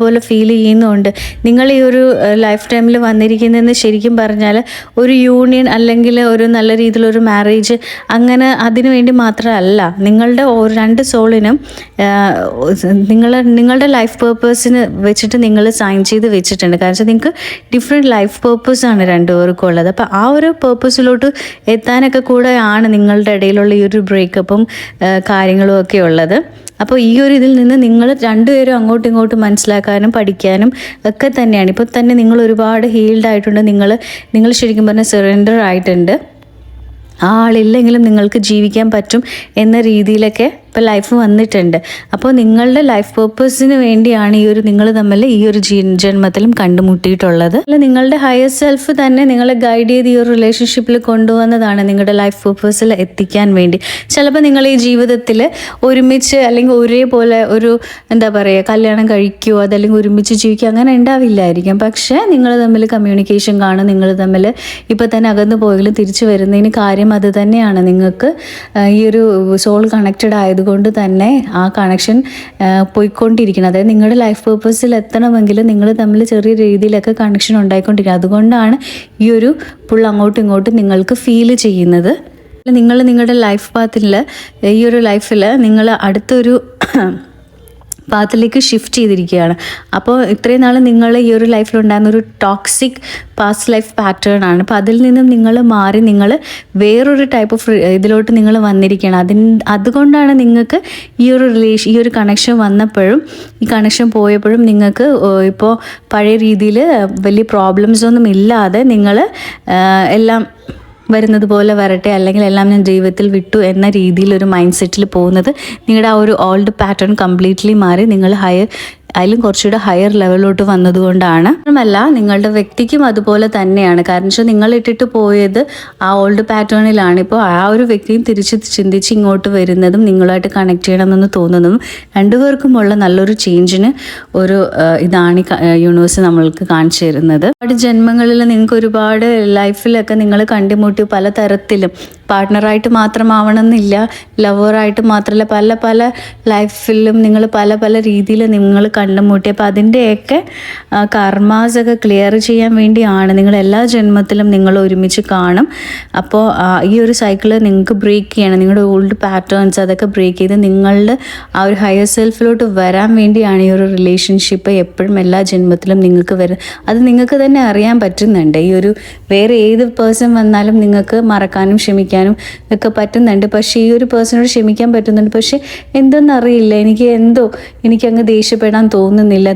പോലെ ഫീൽ ചെയ്യുന്നുണ്ട്. നിങ്ങൾ ഈ ഒരു ലൈഫ് ടൈമിൽ വന്നിരിക്കുന്നതെന്ന് ശരിക്കും പറഞ്ഞാൽ ഒരു യൂണിയൻ അല്ലെങ്കിൽ ഒരു നല്ല രീതിയിലൊരു മാരേജ് അങ്ങനെ അതിനു വേണ്ടി മാത്രമല്ല. നിങ്ങളുടെ രണ്ട് സോളിനും നിങ്ങളുടെ ലൈഫ് പേർപ്പസിന് വെച്ചിട്ട് നിങ്ങൾ സൈൻ ചെയ്ത് വെച്ചിട്ടുണ്ട്. കാരണം വെച്ചാൽ നിങ്ങൾക്ക് ഡിഫറെൻറ്റ് ലൈഫ് പേർപ്പസാണ് രണ്ടുപേർക്കും ഉള്ളത്. അപ്പോൾ ആ ഒരു പേർപ്പസിലോട്ട് എത്താനൊക്കെ കൂടെ ആണ് നിങ്ങളുടെ ഇടയിലുള്ള ഈ ഒരു ബ്രേക്കപ്പും കാര്യങ്ങളും ഒക്കെ ഉള്ളത്. അപ്പോൾ ഈ ഒരു ഇതിൽ നിന്ന് നിങ്ങൾ രണ്ടുപേരും അങ്ങോട്ടും ഇങ്ങോട്ടും മനസ്സിലാക്കാനും പഠിക്കാനും ഒക്കെ തന്നെയാണ്. ഇപ്പോൾ തന്നെ നിങ്ങൾ ഒരുപാട് ഹീൽഡ് ആയിട്ടുണ്ട്. നിങ്ങൾ ശരിക്കും പറഞ്ഞാൽ സറണ്ടർ ആയിട്ടുണ്ട്. ആ ആളില്ലെങ്കിലും നിങ്ങൾക്ക് ജീവിക്കാൻ പറ്റും എന്ന രീതിയിലൊക്കെ ഇപ്പോൾ ലൈഫ് വന്നിട്ടുണ്ട്. അപ്പോൾ നിങ്ങളുടെ ലൈഫ് പേർപ്പസിന് വേണ്ടിയാണ് നിങ്ങൾ തമ്മിൽ ഈ ഒരു ജന്മത്തിലും കണ്ടുമുട്ടിയിട്ടുള്ളത്. അല്ല, നിങ്ങളുടെ ഹയർ സെൽഫ് തന്നെ നിങ്ങളെ ഗൈഡ് ചെയ്ത് ഈ ഒരു റിലേഷൻഷിപ്പിൽ കൊണ്ടുവന്നതാണ് നിങ്ങളുടെ ലൈഫ് പേർപ്പസിൽ എത്തിക്കാൻ വേണ്ടി. ചിലപ്പോൾ നിങ്ങൾ ഈ ജീവിതത്തിൽ ഒരുമിച്ച് അല്ലെങ്കിൽ ഒരേപോലെ ഒരു എന്താ പറയുക കല്യാണം കഴിക്കുകയോ അതല്ലെങ്കിൽ ഒരുമിച്ച് ജീവിക്കുക അങ്ങനെ ഉണ്ടാവില്ലായിരിക്കും. പക്ഷേ നിങ്ങൾ തമ്മിൽ കമ്മ്യൂണിക്കേഷൻ കാണും. നിങ്ങൾ തമ്മിൽ ഇപ്പോൾ തന്നെ അകന്നു പോയെങ്കിലും തിരിച്ചു വരുന്നതിന് കാര്യം അത് തന്നെയാണ്. നിങ്ങൾക്ക് ഈ ഒരു സോൾ കണക്റ്റഡ് ആയതുകൊണ്ട് തന്നെ ആ കണക്ഷൻ പോയിക്കൊണ്ടിരിക്കണം. അതായത് നിങ്ങളുടെ ലൈഫ് പേർപ്പസിൽ എത്തണമെങ്കിൽ നിങ്ങൾ തമ്മിൽ ചെറിയ രീതിയിലൊക്കെ കണക്ഷൻ ഉണ്ടായിക്കൊണ്ടിരിക്കുക. അതുകൊണ്ടാണ് ഈ ഒരു അങ്ങോട്ടും ഇങ്ങോട്ടും നിങ്ങൾക്ക് ഫീൽ ചെയ്യുന്നത്. നിങ്ങളുടെ ലൈഫ് പാത്തിൽ ഈ ഒരു ലൈഫിൽ നിങ്ങൾ അടുത്തൊരു പാത്തിലേക്ക് ഷിഫ്റ്റ് ചെയ്തിരിക്കുകയാണ്. അപ്പോൾ ഇത്രയും നാൾ നിങ്ങൾ ഈ ഒരു ലൈഫിലുണ്ടായിരുന്ന ഒരു ടോക്സിക് പാസ്റ്റ് ലൈഫ് പാറ്റേൺ ആണ്. അപ്പോൾ അതിൽ നിന്നും നിങ്ങൾ മാറി നിങ്ങൾ വേറൊരു ടൈപ്പ് ഓഫ് ഇതിലോട്ട് നിങ്ങൾ വന്നിരിക്കുകയാണ്. അതുകൊണ്ടാണ് നിങ്ങൾക്ക് ഈ ഒരു കണക്ഷൻ വന്നപ്പോഴും ഈ കണക്ഷൻ പോയപ്പോഴും നിങ്ങൾക്ക് ഇപ്പോൾ പഴയ രീതിയിൽ വലിയ പ്രോബ്ലംസ് ഒന്നും ഇല്ലാതെ നിങ്ങൾ എല്ലാം വരുന്നത് പോലെ വരട്ടെ അല്ലെങ്കിൽ എല്ലാം ഞാൻ ജീവിതത്തിൽ വിട്ടു എന്ന രീതിയിൽ ഒരു മൈൻഡ് സെറ്റിൽ പോകുന്നത് നിങ്ങളുടെ ആ ഒരു ഓൾഡ് പാറ്റേൺ കംപ്ലീറ്റ്ലി മാറി നിങ്ങൾ അതിലും കുറച്ചുകൂടെ ഹയർ ലെവലിലോട്ട് വന്നതുകൊണ്ടാണ്. മാത്രമല്ല നിങ്ങളുടെ വ്യക്തിക്കും അതുപോലെ തന്നെയാണ്. കാരണം വെച്ചാൽ നിങ്ങൾ ഇട്ടിട്ട് പോയത് ആ ഓൾഡ് പാറ്റേണിലാണ്. ഇപ്പോൾ ആ ഒരു വ്യക്തിയും തിരിച്ച് ചിന്തിച്ച് ഇങ്ങോട്ട് വരുന്നതും നിങ്ങളുമായിട്ട് കണക്ട് ചെയ്യണമെന്ന് തോന്നുന്നതും രണ്ടുപേർക്കുമുള്ള നല്ലൊരു ചേഞ്ചിന് ഒരു ഇതാണ് യൂണിവേഴ്സ് നമ്മൾക്ക് കാണിച്ചു തരുന്നത്. ഒരുപാട് ജന്മങ്ങളിൽ നിങ്ങൾക്ക് ഒരുപാട് ലൈഫിലൊക്കെ നിങ്ങൾ കണ്ടുമുട്ടി പല തരത്തിലും പാർട്ട്ണറായിട്ട് മാത്രമാവണമെന്നില്ല, ലവറായിട്ട് മാത്രമല്ല പല പല ലൈഫിലും നിങ്ങൾ പല പല രീതിയിൽ നിങ്ങൾ കണ്ടുമുട്ടി. അപ്പോൾ അതിൻ്റെയൊക്കെ കർമാസൊക്കെ ക്ലിയർ ചെയ്യാൻ വേണ്ടിയാണ് നിങ്ങൾ എല്ലാ ജന്മത്തിലും നിങ്ങൾ ഒരുമിച്ച് കാണും. അപ്പോൾ ഈ ഒരു സൈക്കിള് നിങ്ങൾക്ക് ബ്രേക്ക് ചെയ്യണം. നിങ്ങളുടെ ഓൾഡ് പാറ്റേൺസ് അതൊക്കെ ബ്രേക്ക് ചെയ്ത് നിങ്ങളുടെ ആ ഒരു ഹയർ സെൽഫിലോട്ട് വരാൻ വേണ്ടിയാണ് ഈ ഒരു റിലേഷൻഷിപ്പ് എപ്പോഴും എല്ലാ ജന്മത്തിലും നിങ്ങൾക്ക് വരും. അത് നിങ്ങൾക്ക് തന്നെ അറിയാൻ പറ്റുന്നുണ്ട്. ഈ ഒരു വേറെ ഏത് പേഴ്സൺ വന്നാലും നിങ്ങൾക്ക് മറക്കാനും ക്ഷമിക്കാനും ഒക്കെ പറ്റുന്നുണ്ട്. പക്ഷേ ഈ ഒരു പേഴ്സണോട് ക്ഷമിക്കാൻ പറ്റുന്നുണ്ട്. പക്ഷേ എന്തെന്നറിയില്ല, എനിക്കങ്ങ് ദേഷ്യപ്പെടാൻ തോന്നുന്നില്ല.